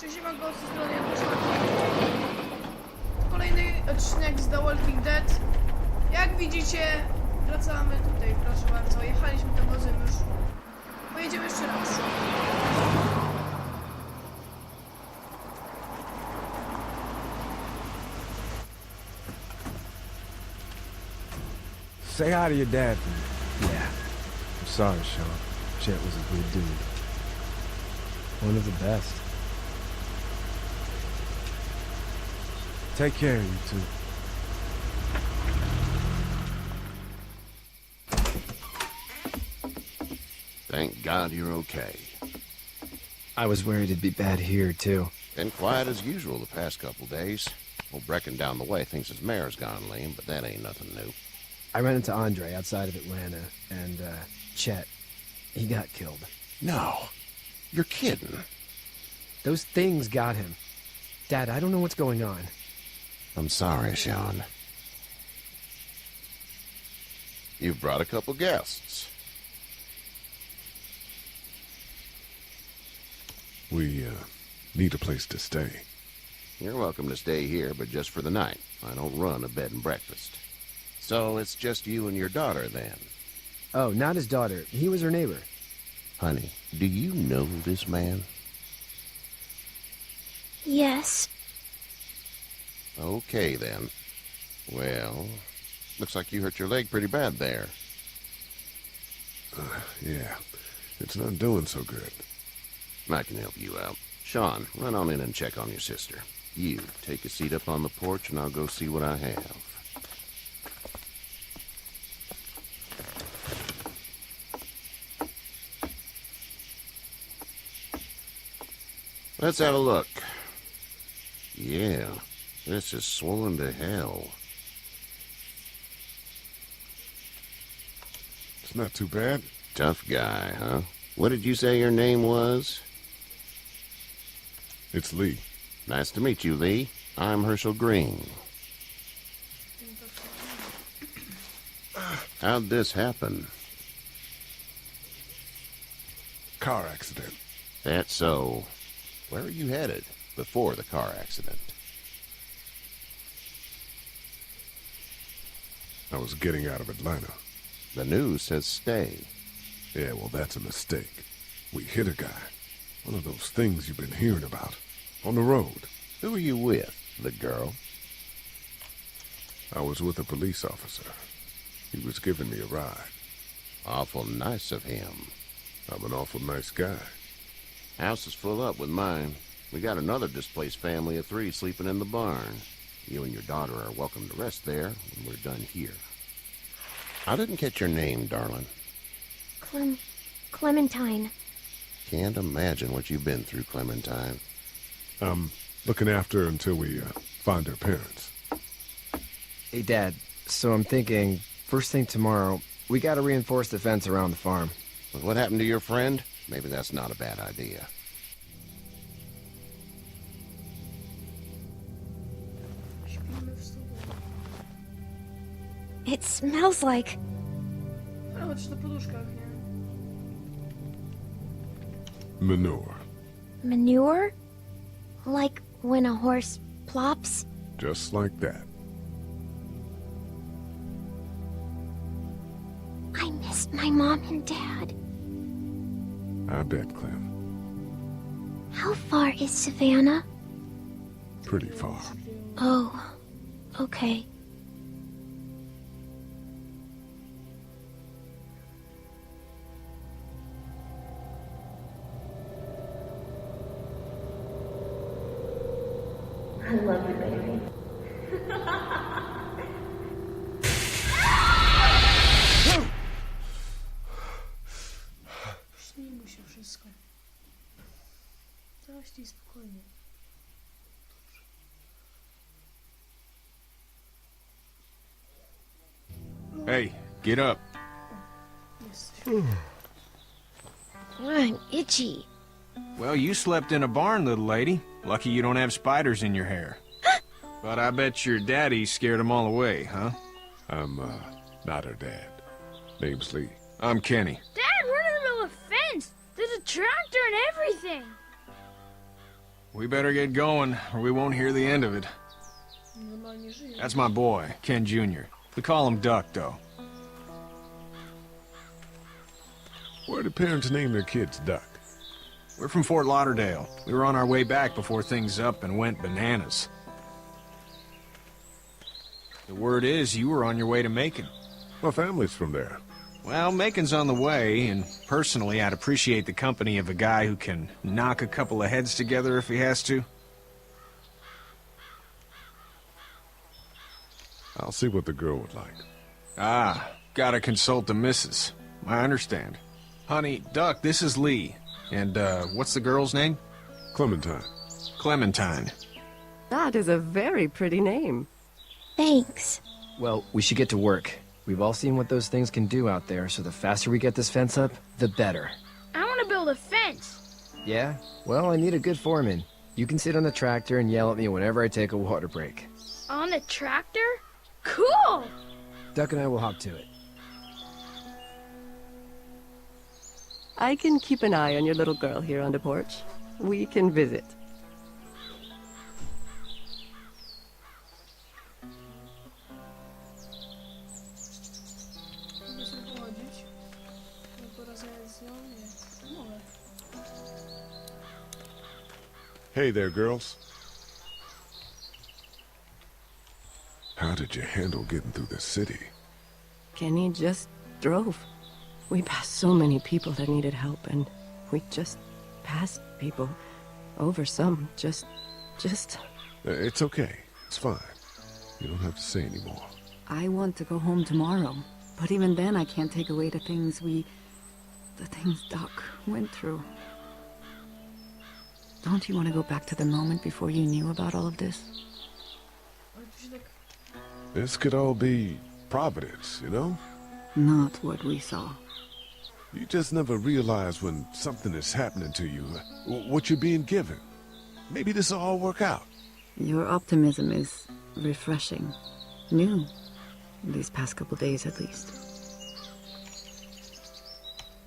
Cześć, siemanko, z tej strony Jp.Szmati. Kolejny odcinek z The Walking Dead. Jak widzicie, wracamy tutaj, proszę bardzo. Jechaliśmy tym wozem już. Pojedziemy jeszcze raz. Say hi to your dad for me. Yeah. I'm sorry, Sean. Chet was a good dude. One of the best. Take care of you two. Thank God you're okay. I was worried it'd be bad here, too. Been quiet as usual the past couple days. Old Brecken down the way thinks his mare's gone lame, but that ain't nothing new. I ran into Andre outside of Atlanta, and, Chet. He got killed. No. You're kidding. Those things got him. Dad, I don't know what's going on. I'm sorry, Sean. You've brought a couple guests. We, need a place to stay. You're welcome to stay here, but just for the night. I don't run a bed and breakfast. So it's just you and your daughter, then? Oh, not his daughter. He was her neighbor. Honey, do you know this man? Yes. Okay, then. Well, looks like you hurt your leg pretty bad there. Yeah. It's not doing so good. I can help you out. Sean, run on in and check on your sister. You, take a seat up on the porch and I'll go see what I have. Let's have a look. Yeah, this is swollen to hell. It's not too bad. Tough guy, huh? What did you say your name was? It's Lee. Nice to meet you, Lee. I'm Herschel Green. How'd this happen? Car accident. That's so. Where are you headed before the car accident? I was getting out of Atlanta. The news says stay. Yeah, well, that's a mistake. We hit a guy. One of those things you've been hearing about. On the road. Who are you with? The girl? I was with a police officer. He was giving me a ride. Awful nice of him. I'm an awful nice guy. House is full up with mine. We got another displaced family of 3 sleeping in the barn. You and your daughter are welcome to rest there when we're done here. I didn't catch your name, darling. Clementine. Can't imagine what you've been through, Clementine. I'm looking after her until we find her parents. Hey, Dad, so I'm thinking, first thing tomorrow, we gotta reinforce the fence around the farm. But what happened to your friend? Maybe that's not a bad idea. Śpimy w stole. It smells like... Ale chodź na poduszkach, nie? Manure. manure? Like when a horse plops? Just like that. I missed my mom and dad. I bet, Clem. How far is Savannah? Pretty far. Oh, okay. I love you, baby. Śni mu się wszystko. Zaśnij spokojnie. Hey, get up. Jesteś. I'm itchy. Well, you slept in a barn, little lady. Lucky you don't have spiders in your hair. But I bet your daddy scared them all away, huh? I'm, not her dad. Name's Lee. I'm Kenny. Dad, we're in the middle of a fence. There's a tractor and everything. We better get going, or we won't hear the end of it. Normalnie żyje. That's my boy, Ken Jr. We call him Duck, though. Where do parents name their kids Duck? We're from Fort Lauderdale. We were on our way back before things up and went bananas. The word is you were on your way to Macon. My family's from there. Well, Macon's on the way, and personally, I'd appreciate the company of a guy who can knock a couple of heads together if he has to. I'll see what the girl would like. Ah, gotta consult the missus. I understand. Honey, Duck, this is Lee. And, what's the girl's name? Clementine. Clementine. That is a very pretty name. Thanks. Well, we should get to work. We've all seen what those things can do out there, so the faster we get this fence up, the better. I want to build a fence. Yeah? Well, I need a good foreman. You can sit on the tractor and yell at me whenever I take a water break. On a tractor? Cool! Duck and I will hop to it. I can keep an eye on your little girl here on the porch. We can visit. Mogę sobie pochodzić. No porozmawiać z nią? Nie. Mogę. Hey there, girls. How did you handle getting through the city? Kenny just drove. We passed so many people that needed help, and we just passed people. Over some, just... It's okay. It's fine. You don't have to say anymore. I want to go home tomorrow. But even then, I can't take away the things Doc went through. Don't you want to go back to the moment before you knew about all of this? Ale to się tak... This could all be Providence, you know? Not what we saw. You just never realize when something is happening to you, what you're being given. Maybe this will all work out. Your optimism is refreshing. New. These past couple days, at least.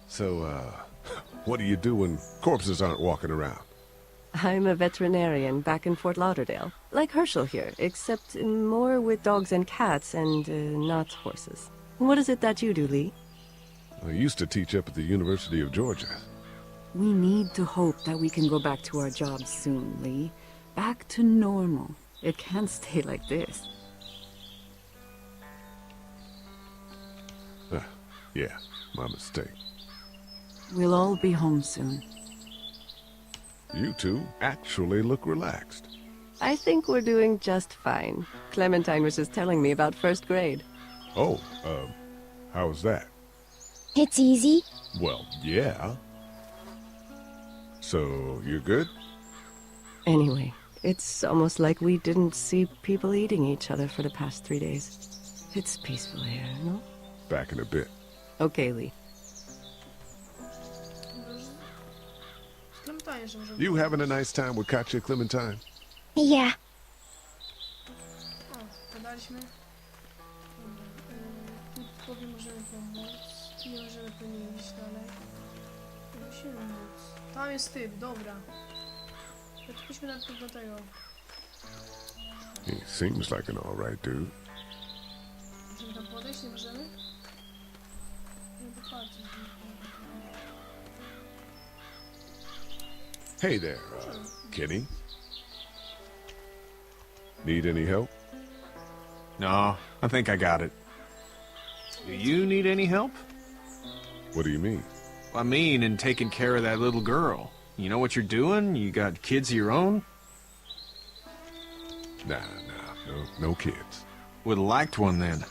So, what do you do when corpses aren't walking around? I'm a veterinarian back in Fort Lauderdale. Like Herschel here, except more with dogs and cats and not horses. What is it that you do, Lee? I used to teach up at the University of Georgia. We need to hope that we can go back to our jobs soon, Lee. Back to normal. It can't stay like this. Yeah, my mistake. We'll all be home soon. You two actually look relaxed. I think we're doing just fine. Clementine was just telling me about first grade. Oh, how was that? It's easy. Well, yeah. So, you're good? Anyway, it's almost like we didn't see people eating each other for the past 3 days. It's peaceful here, no? Back in a bit. Okay, Lee. Clementine się może... You having a nice time with Katya, Clementine? Yeah. O, podaliśmy. Tu powiem, możemy pomóc. Nie możemy po niej iść dalej. Musimy móc. Tam jest typ, dobra. Chodźmy najpierw do tego. He seems like an alright dude. Możemy tam podejść? Nie możemy? Nie popatrzeć. Hey there, Kenny. Need any help? No, I think I got it. Do you need any help? What do you mean? I mean, in taking care of that little girl. You know what you're doing? You got kids of your own? Nah, no kids. Would've liked one then.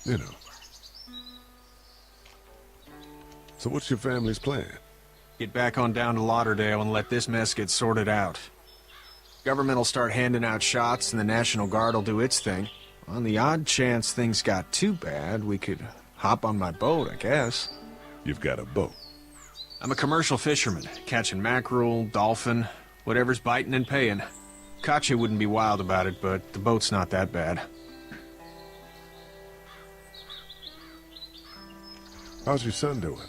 You know. So what's your family's plan? Get back on down to Lauderdale and let this mess get sorted out. Government will start handing out shots and the National Guard will do its thing. On the odd chance things got too bad, we could hop on my boat, I guess. You've got a boat. I'm a commercial fisherman, catching mackerel, dolphin, whatever's biting and paying. Katya wouldn't be wild about it, but the boat's not that bad. How's your son doing?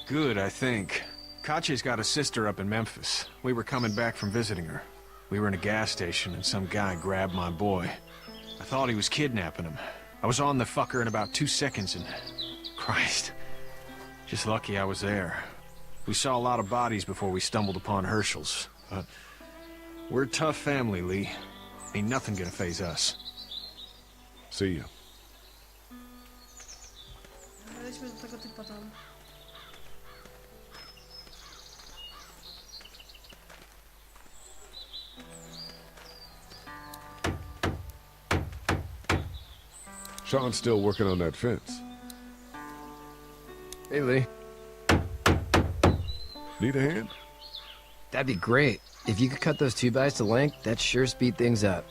Good, I think. Katya's got a sister up in Memphis. We were coming back from visiting her. We were in a gas station and some guy grabbed my boy. I thought he was kidnapping him. I was on the fucker in about 2 seconds and... Christ. Just lucky I was there. We saw a lot of bodies before we stumbled upon Herschel's. But we're a tough family, Lee. Ain't nothing gonna phase us. See ya. Wejdźmy do tego typa tam. Sean's still working on that fence. Hey, Lee. Need a hand? That'd be great. If you could cut those 2x to length, that'd sure speed things up.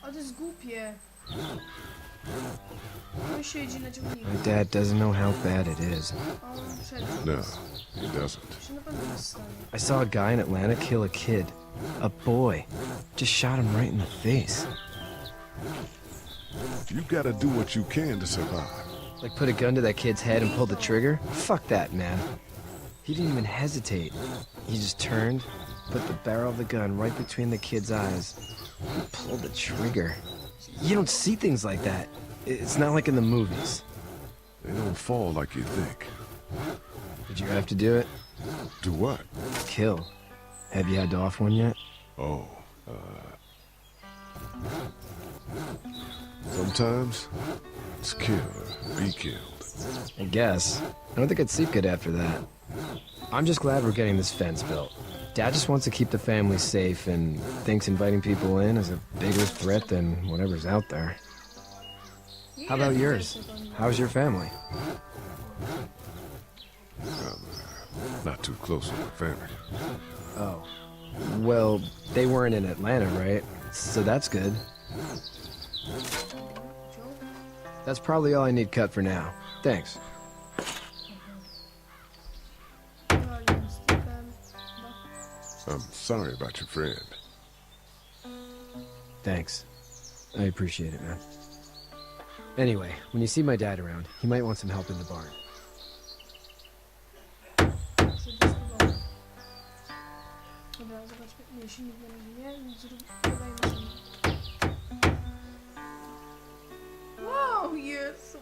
A to jest głupie. On siedzi na ciągniku. My dad doesn't know how bad it is. A on przed. No, he doesn't. Się na pewno nie stanie. I saw a guy in Atlanta kill a kid. A boy. Just shot him right in the face. You gotta do what you can to survive. Like put a gun to that kid's head and pull the trigger? Fuck that, man. He didn't even hesitate. He just turned, put the barrel of the gun right between the kid's eyes, and pulled the trigger. You don't see things like that. It's not like in the movies. They don't fall like you think. Did you have to do it? Do what? Kill. Have you had to off one yet? Oh, sometimes it's kill or be killed. I guess. I don't think I'd sleep good after that. I'm just glad we're getting this fence built. Dad just wants to keep the family safe and thinks inviting people in is a bigger threat than whatever's out there. How about yours? How's your family? Not too close with my family. Oh. Well, they weren't in Atlanta, right? So that's good. That's probably all I need cut for now. Thanks. I'm sorry about your friend. Thanks. I appreciate it, man. Anyway, when you see my dad around, he might want some help in the barn. Dobra, zobaczmy. Nie, silnik na razie nie. Dodajmy silnik. Wow, Jezu!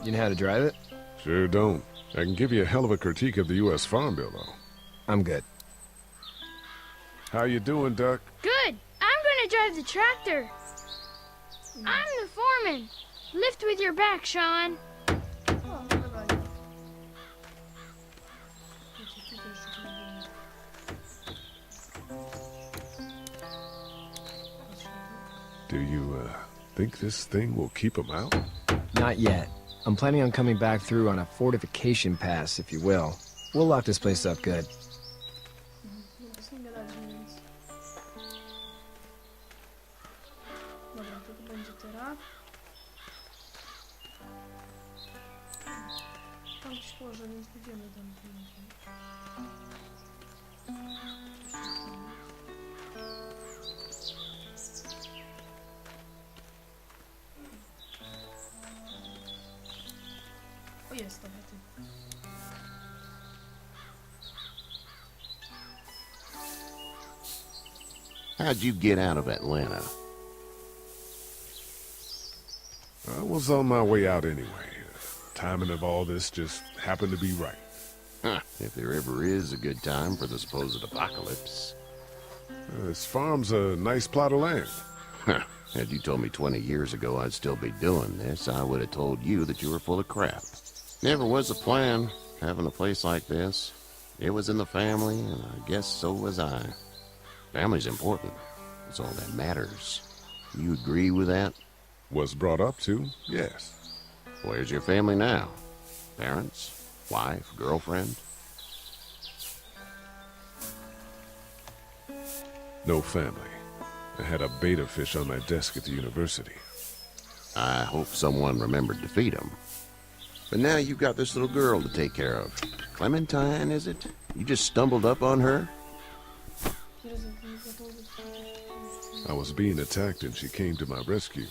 You know how to drive it? Sure don't. I can give you a hell of a critique of the U.S. Farm Bill, though. I'm good. How you doing, Duck? Good. I'm gonna drive the tractor. I'm the foreman. Lift with your back, Sean. O, dodaj. Wiecie, tutaj jeszcze tu nie było. Patrz na to. Do you, think this thing will keep them out? Not yet. I'm planning on coming back through on a fortification pass, if you will. We'll lock this place up good. No, z nim gadać, więc... Dobra, to będzie teraz. Tam gdzieś położę, więc będziemy tam później. O, jest, dobra, ty. How'd you get out of Atlanta? I was on my way out anyway. Timing of all this just happened to be right. Huh, if there ever is a good time for the supposed apocalypse. This farm's a nice plot of land. Huh, had you told me 20 years ago I'd still be doing this, I would have told you that you were full of crap. Never was a plan, having a place like this. It was in the family, and I guess so was I. Family's important. It's all that matters. You agree with that? Was brought up to, yes. Where's your family now? Parents? Wife? Girlfriend? No family. I had a betta fish on my desk at the university. I hope someone remembered to feed him. But now you've got this little girl to take care of. Clementine, is it? You just stumbled up on her? I was being attacked and she came to my rescue.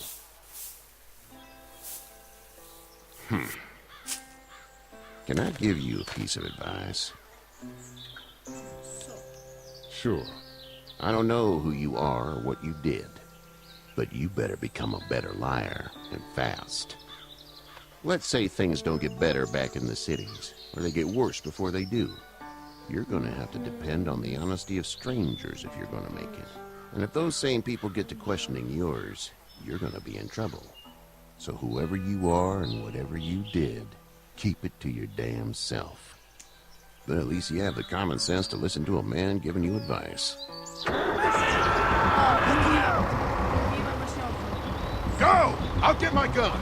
Can I give you a piece of advice? Co? Sure. I don't know who you are or what you did, but you better become a better liar, and fast. Let's say things don't get better back in the cities, or they get worse before they do. You're gonna have to depend on the honesty of strangers if you're gonna make it. And if those same people get to questioning yours, you're gonna be in trouble. So whoever you are and whatever you did, keep it to your damn self. But at least you have the common sense to listen to a man giving you advice. Go! I'll get my gun!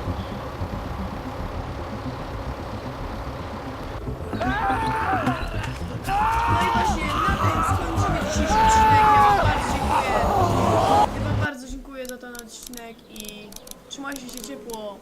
No i właśnie na tym skończymy dzisiejszy odcinek. Ja wam bardzo dziękuję za ten odcinek i trzymajcie się ciepło.